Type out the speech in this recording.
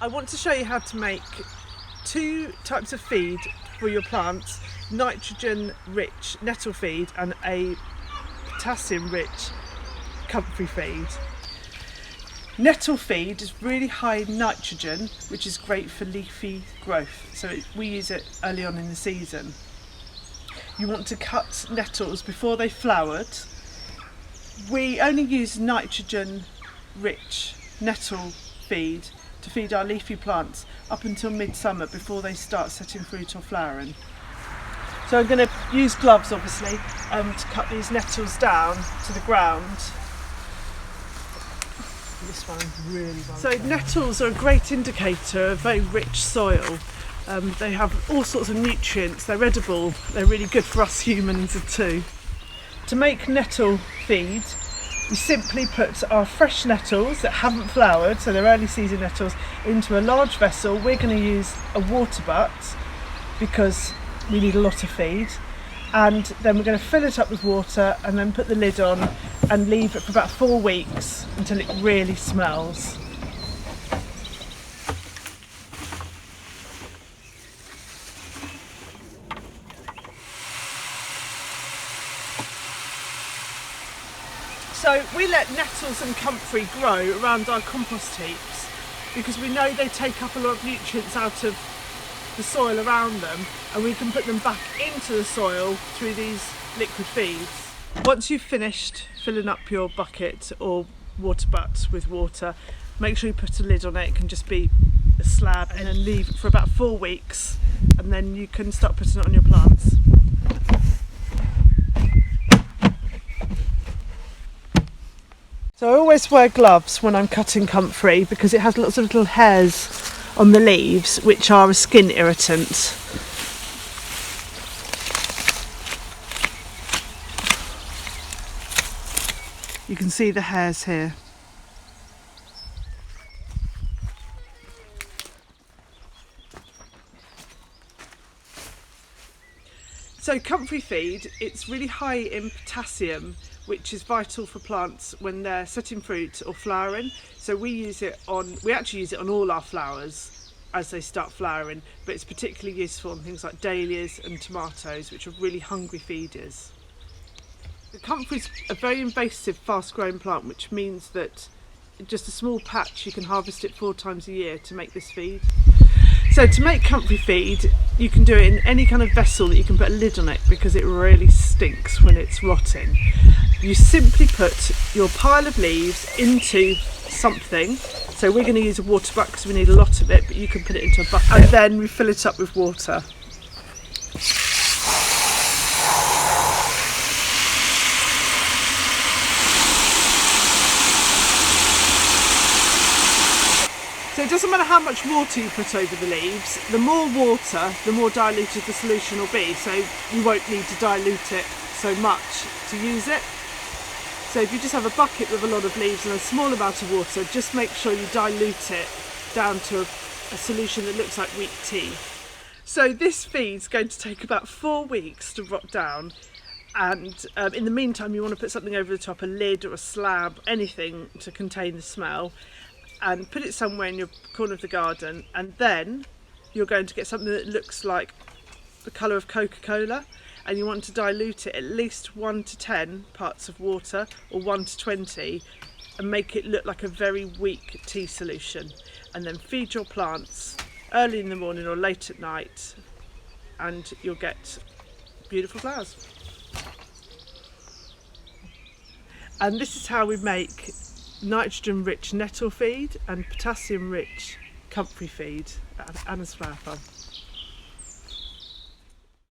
I want to show you how to make two types of feed for your plants: nitrogen rich nettle feed and a potassium rich comfrey feed. Nettle feed is really high in nitrogen, which is great for leafy growth, so we use it early on in the season. You want to cut nettles before they flowered. We only use nitrogen rich nettle feed to feed our leafy plants up until midsummer, before they start setting fruit or flowering. So I'm going to use gloves obviously to cut these nettles down to the ground. This one's really well. So nettles are a great indicator of very rich soil. They have all sorts of nutrients, they're edible, they're really good for us humans too. To make nettle feed, we simply put our fresh nettles that haven't flowered, so they're early season nettles, into a large vessel. We're going to use a water butt because we need a lot of feed, and then we're going to fill it up with water and then put the lid on and leave it for about 4 weeks until it really smells. So we let nettles and comfrey grow around our compost heaps because we know they take up a lot of nutrients out of the soil around them, and we can put them back into the soil through these liquid feeds. Once you've finished filling up your bucket or water butt with water, make sure you put a lid on it. It can just be a slab, and then leave it for about 4 weeks, and then you can start putting it on your plants. So I always wear gloves when I'm cutting comfrey because it has lots of little hairs on the leaves which are a skin irritant. You can see the hairs here. So comfrey feed, it's really high in potassium, which is vital for plants when they're setting fruit or flowering. So we actually use it on all our flowers as they start flowering, but it's particularly useful on things like dahlias and tomatoes, which are really hungry feeders. The comfrey's a very invasive, fast-growing plant, which means that in just a small patch you can harvest it 4 times a year to make this feed. So to make comfrey feed, you can do it in any kind of vessel that you can put a lid on it, because it really stinks when it's rotting. You simply put your pile of leaves into something. So we're going to use a water bucket because we need a lot of it, but you can put it into a bucket, and then we fill it up with water. So it doesn't matter how much water you put over the leaves. The more water, the more diluted the solution will be, so you won't need to dilute it so much to use it. So if you just have a bucket with a lot of leaves and a small amount of water, just make sure you dilute it down to a solution that looks like weak tea. So this feed's going to take about 4 weeks to rot down, and in the meantime you want to put something over the top, a lid or a slab, anything to contain the smell, and put it somewhere in your corner of the garden. And then you're going to get something that looks like the colour of Coca-Cola, and you want to dilute it at least 1 to 10 parts of water, or 1 to 20, and make it look like a very weak tea solution. And then feed your plants early in the morning or late at night, and you'll get beautiful flowers. And this is how we make nitrogen rich nettle feed and potassium rich comfrey feed at Anna's Flower Farm.